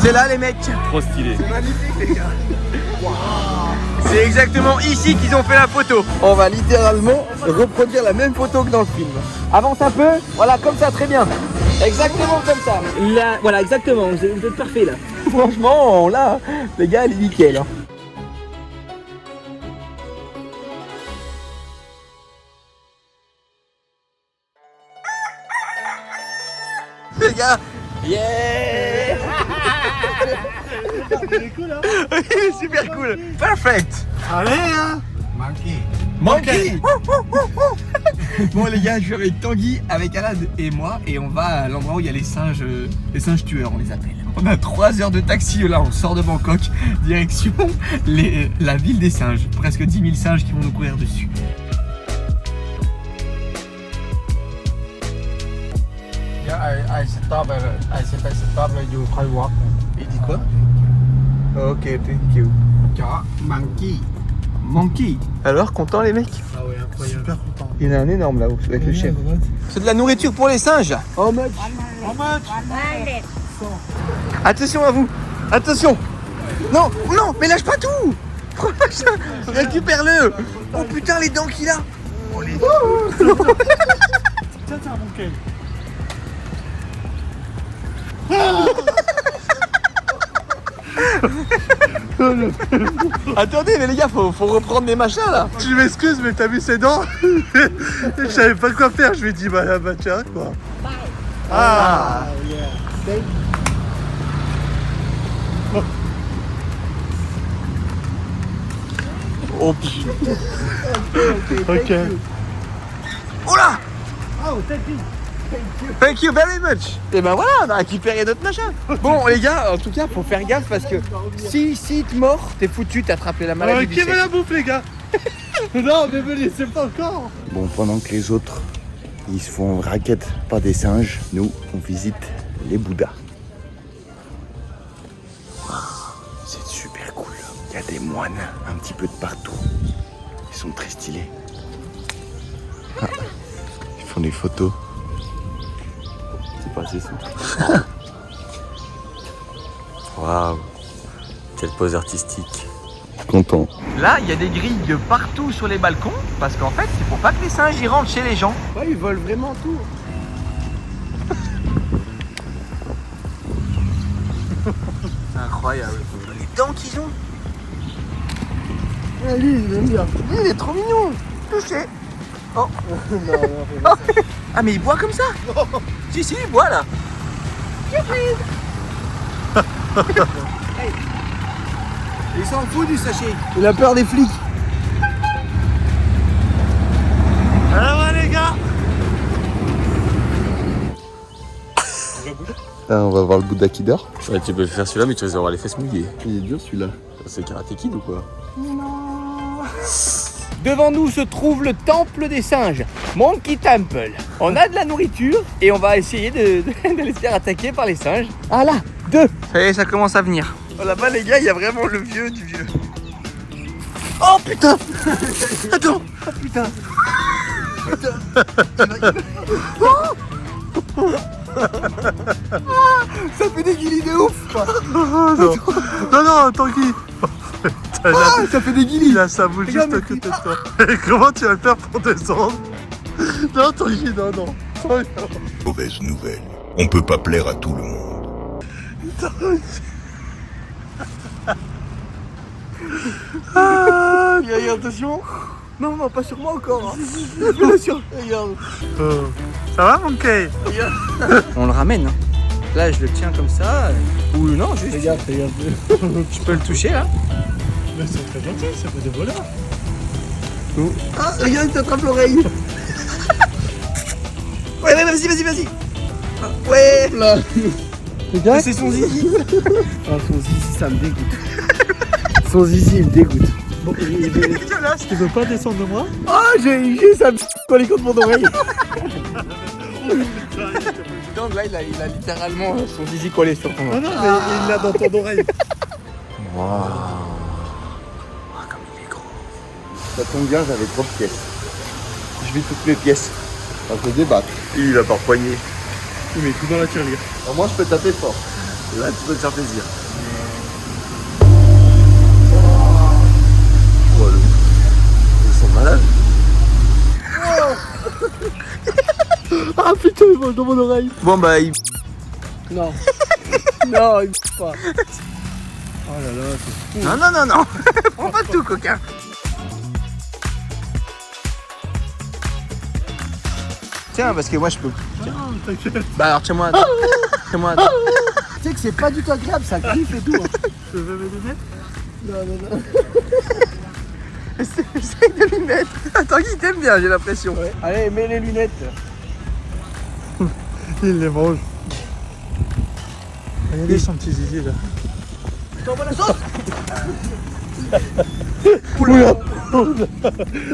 C'est là, les mecs. Trop stylé. C'est magnifique, les gars. C'est exactement ici qu'ils ont fait la photo. On va littéralement reproduire la même photo que dans le film. Avance un peu, voilà, comme ça, très bien. Exactement comme ça. Là, voilà, exactement, vous êtes parfait là. Franchement, là, les gars, elle est nickel. Hein. Les gars, yeah. Cool, hein. Super cool. Perfect. Allez, hein. Monkey. Bon les gars, je suis avec Tanguy, avec Alan et moi et on va à l'endroit où il y a les singes tueurs, on les appelle. On a 3 heures de taxi là, on sort de Bangkok, direction la ville des singes. Presque 10 000 singes qui vont nous courir dessus. I stop you try walk. Il dit quoi? Ok, thank you. Monkey. Monkey. Alors, content les mecs? Ah ouais, incroyable. Super content. Il y en a un énorme là-haut, avec le chef. C'est de la nourriture pour les singes. How much? How much? Attention à vous. Attention. Non, non, mais lâche pas tout. Récupère-le. Oh putain, les dents qu'il a. Oh les... Ça, c'est un monkey. Attendez, mais les gars, faut reprendre des machins là. Je m'excuse, mais t'as vu ses dents? Je savais pas quoi faire, je lui ai dit bah tiens quoi. Ah, Oh putain. ok. Oh là. Oh, thank you. Thank you very much. Et ben voilà, on a récupéré notre machin. Bon les gars, en tout cas, faut faire gaffe parce que si il te mord, t'es foutu, t'attrapes la maladie du Ok, siècle. la bouffe les gars. Non, mais venez, c'est pas encore. Bon, pendant que les autres, ils se font raquette par des singes, nous, on visite les Bouddhas. C'est super cool. Il y a des moines un petit peu de partout. Ils sont très stylés. Ah, ils font des photos. C'est pas assez souple. Waouh. Quelle pose artistique. Content. Là, il y a des grilles partout sur les balcons parce qu'en fait, c'est pour pas que les singes y rentrent chez les gens. Ouais, ils volent vraiment tout. C'est incroyable. Les dents qu'ils ont. Ouais, lui, il aime bien. Lui, il est trop mignon. Touché. Oh. Ah mais il boit comme ça? Si si, il boit là. Il s'en fout du sachet. Il a peur des flics. Alors les gars. On va voir le Bouddha qui dort. Ouais, tu peux faire celui-là, mais tu vas avoir les fesses mouillées. Il est dur celui-là. C'est Karate Kid ou quoi? Devant nous se trouve le temple des singes, Monkey Temple. On a de la nourriture et on va essayer de les faire attaquer par les singes. Ah là, 2. Ça y est, ça commence à venir. Oh, là-bas les gars, il y a vraiment le vieux du vieux. Oh putain. Attends. Oh putain. Ça fait des guilis de ouf. Non, Tanguy. Ça fait des guilis. Il a sa bouche juste à côté de toi. Et comment tu vas le faire pour descendre? Non, Tanguy, non. Mauvaise nouvelle. On peut pas plaire à tout le monde. Regarde, attention. Non, pas sur moi encore. Regarde. Ça va, mon Kay? On le ramène. Hein. Là, je le tiens comme ça. Ou non, juste. Regarde. Je peux le toucher là. Mais c'est très gentil, ça fait des voleurs. Ah, regarde, il t'attrape l'oreille. Ouais, vas-y. Ah, ouais. Là. Regarde. C'est son zizi. Ah, son zizi, ça me dégoûte. Son zizi, il me dégoûte. Bon, tu veux pas descendre de moi? Ah, j'ai ça collé contre mon oreille. Donc là, il a littéralement son zizi collé sur ton oreille. Non, mais il l'a dans ton oreille. Waouh. Comme il est gros. Ça tombe bien, j'avais trop de pièces. Je vis toutes mes pièces. On peut débattre. Il a par poignée. Il met tout dans la tirelire. Alors moi, je peux taper fort. Là, tu peux te faire plaisir. Oh, ils sont malades. Ah putain, il vole dans mon oreille. Bon, bah, il. Non. Non, il me pas. Oh là là, c'est fou. Non. Prends pas tout, coquin. Tiens, parce que moi, je peux. Non, t'inquiète. Bah, alors, tiens-moi. Tiens-moi. Tu sais que c'est pas du tout agréable, ça griffe et tout. Hein. Je veux mes lunettes? Non. Essaye de lui mettre. Attends, il t'aime bien, j'ai l'impression. Ouais. Allez, mets les lunettes. Il les mange. Regardez son petit zizi là. Je t'envoie la sauce. Oula.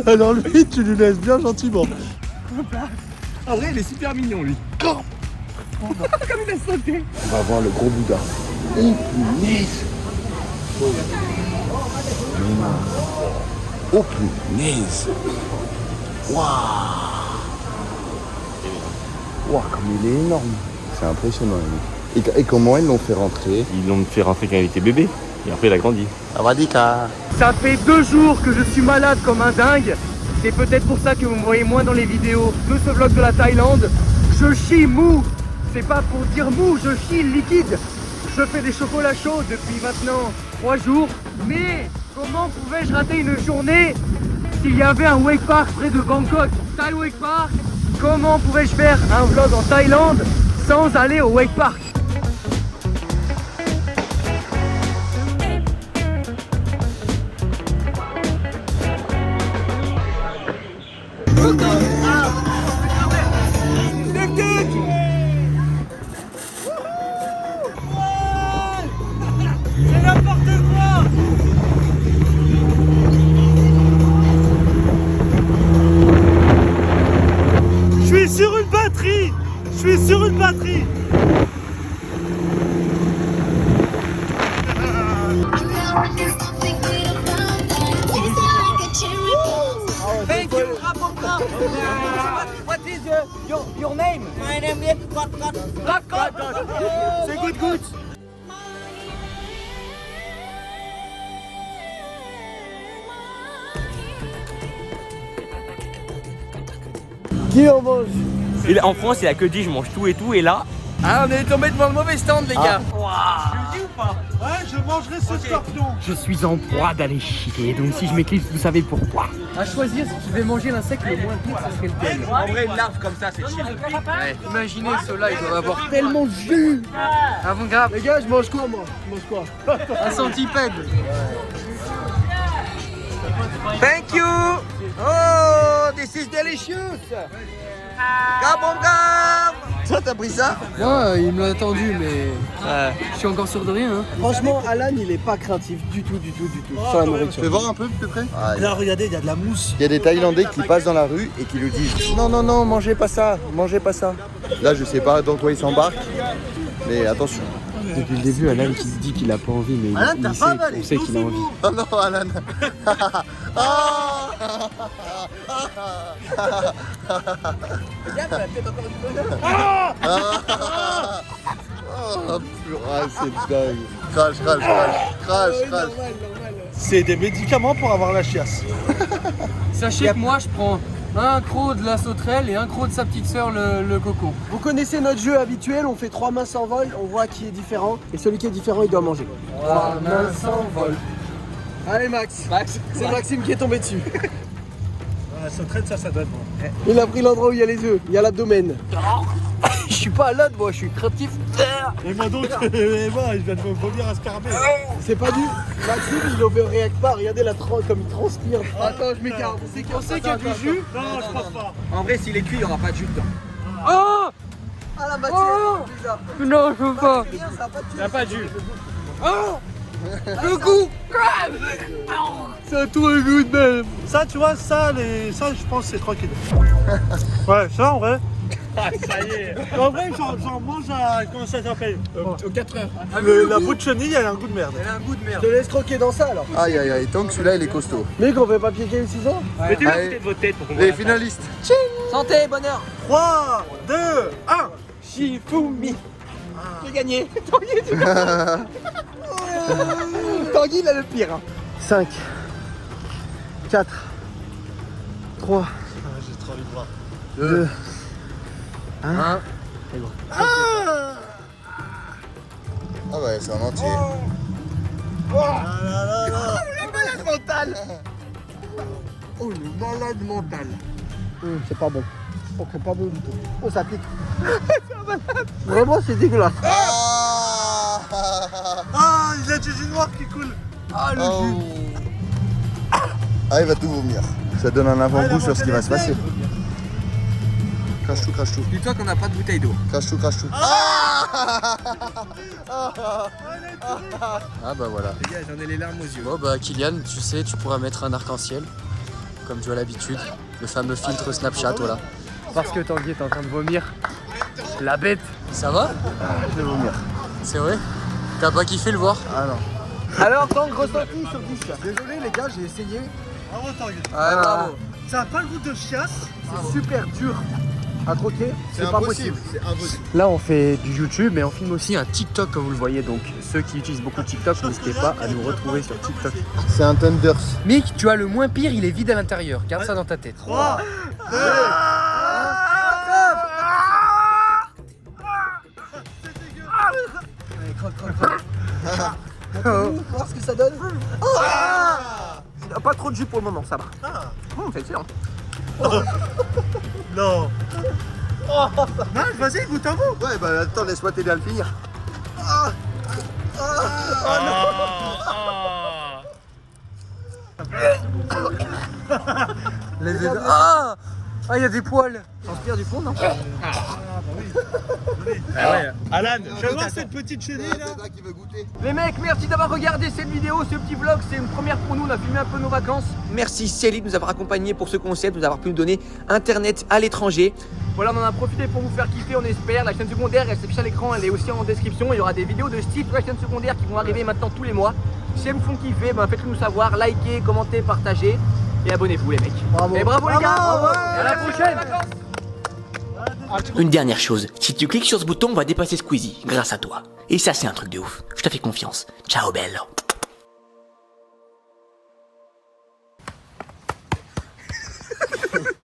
Alors lui, tu lui laisses bien gentiment. En vrai, il est super mignon, lui. Comme il a sauté. On va voir le gros Bouddha. Oh, punaise. Oh, punaise. Waouh. Waouh, comme il est énorme. C'est impressionnant. Lui. Et comment ils l'ont fait rentrer? Ils l'ont fait rentrer quand il était bébé. Et après, il a grandi. Ça fait 2 jours que je suis malade comme un dingue. C'est peut-être pour ça que vous me voyez moins dans les vidéos de ce vlog de la Thaïlande. Je chie mou. C'est pas pour dire mou, je chie liquide. Je fais des chocolats chauds depuis maintenant 3 jours. Mais comment pouvais-je rater une journée s'il y avait un wake park près de Bangkok? Thai Wake Park. Comment pouvais-je faire un vlog en Thaïlande sans aller au wake park? Je suis sur une batterie. Thank you, Rapopka. What is your name? My name is Got. C'est good. Qui en mange? En France, il y a que dit je mange tout et tout, et là. Ah, on est tombé devant le mauvais stand, les gars. Waouh. pas? Ouais, je mangerai ce scorpion. Je suis en proie d'aller chier, donc si je m'éclipse, vous savez pourquoi. À choisir, si tu devais manger l'insecte le moins pire, ça serait lequel? En vrai, une larve comme ça, c'est chill. Ouais. Imaginez ceux-là, ils doivent avoir tellement de jus. Ah bon, grave. Les gars, je mange quoi moi? Je mange quoi? Un centipède. Thank you! Oh, this is delicious! Gabongam! Toi, t'as pris ça? Moi, il me l'a attendu, mais je suis encore sûr de rien. Hein. Franchement, Alan, il est pas craintif du tout sur la nourriture. Tu peux voir un peu plus près? Là, regardez, il y a de la mousse. Il y a des Thaïlandais qui passent dans la rue et qui lui disent non, non, non, mangez pas ça, mangez pas ça. Là, je sais pas dans quoi il s'embarque, mais attention. Depuis le début, Alan qui se dit qu'il a pas envie, mais Alan, il t'as sait, pas avalé, on sait qu'il a envie. Oh non, Alan. C'est dingue. Crash. C'est des médicaments pour avoir la chiasse. Sachez que moi, je prends un croc de la sauterelle et un croc de sa petite sœur, le coco. Vous connaissez notre jeu habituel, on fait 3 mains s'envolent, on voit qui est différent, et celui qui est différent, il doit manger. 3 mains s'envolent. Allez Max, c'est Maxime qui est tombé dessus. La sauterelle, ça doit être bon. Il a pris l'endroit où il y a les œufs, il y a l'abdomen. Je suis pas Alan, moi, je suis créatif. Et moi donc, et moi, je viens de me vomir un scarabée. C'est pas du... Maxime, il overreact pas, regardez comme il transpire. Attends, je m'écarte. On sait qu'il y a du jus. Non, je pense pas. En vrai, s'il est cuit, il n'y aura pas de jus dedans. Oh Ah la matière, bizarre. non, je veux pas. Il n'y a pas de jus. Le goût. Ça a tout un goût de même. Ça, tu vois, ça, je pense que c'est tranquille. Ouais, ça, en vrai. Ah, ça y est. En vrai, j'en mange à... Comment ça s'appelle? Aux 4 heures. La bout de chenille, elle a un goût de merde. Elle a un goût de Je merde. te laisse croquer dans ça alors. Aïe, tant que celui-là il est costaud. Mec, on fait pas piquer le ciseau? Mettez-le à Allez. côté de votre tête pour qu'on voit Les la taille. finalistes. Santé, bonheur. 3, 2, 1. Shifumi. J'ai gagné. Tanguy, il a le pire. 5, 4, 3, J'ai trop envie de voir. 2, 1. Ah ouais, c'est en entier. Oh, le malade mental. C'est pas bon. Oh, c'est pas bon du tout. Oh, ça pique. Vraiment, c'est dégueulasse. Ah, il y a du jus noir qui coule. Ah, le Oh. jus. Ah, il va tout vomir. Ça donne un avant-goût sur ce qui va se passer. Crache tout. Dis-toi qu'on n'a pas de bouteille d'eau. Crache tout. Ah bah voilà. Les gars, j'en ai les larmes aux yeux. Bon bah Kylian, tu sais, tu pourras mettre un arc-en-ciel, comme tu as l'habitude, le fameux filtre Snapchat, voilà. Parce que Tanguy est en train de vomir. La bête. Ça va? Je vais vomir. C'est vrai? T'as pas kiffé le voir? Ah non. Alors, Tanguy, ressenti sur 10. Désolé, les gars, j'ai essayé. Bravo, Tanguy. Ah, bravo. Ça a pas le goût de chiasse. C'est super dur à croquer. C'est pas impossible. possible. C'est impossible. Là on fait du YouTube, mais on filme aussi un TikTok comme vous le voyez, donc ceux qui utilisent beaucoup TikTok, n'hésitez pas à nous retrouver sur TikTok. C'est un Thunders. Mick, tu as le moins pire, il est vide à l'intérieur, garde ça dans ta tête. 3, 2, 1. Allez, croque. Voir ce que ça donne. Il n'y a pas trop de jus pour le moment, ça va. C'est excellent. Non. Non, vas-y, goûte un bout. Ouais, bah attends, laisse-moi t'aider à le finir. Ah, il y a des poils. Transpire du fond, non? Alan, fais voir cette petite chenille là. C'est là qui veut goûter. Les mecs, merci d'avoir regardé cette vidéo, ce petit vlog, c'est une première pour nous, on a filmé un peu nos vacances. Merci Céline de nous avoir accompagnés pour ce concept, de nous avoir pu nous donner internet à l'étranger. Voilà, on en a profité pour vous faire kiffer, on espère. La chaîne secondaire, elle s'affiche à l'écran, elle est aussi en description. Il y aura des vidéos de style pour la chaîne secondaire qui vont arriver maintenant tous les mois. Si elles vous font kiffer, faites-le nous savoir, likez, commentez, partagez et abonnez-vous les mecs. Bravo. Et bravo les gars, Bravo, ouais. et à la prochaine. Une dernière chose, si tu cliques sur ce bouton, on va dépasser Squeezie grâce à toi. Et ça c'est un truc de ouf, je te fais confiance. Ciao belle.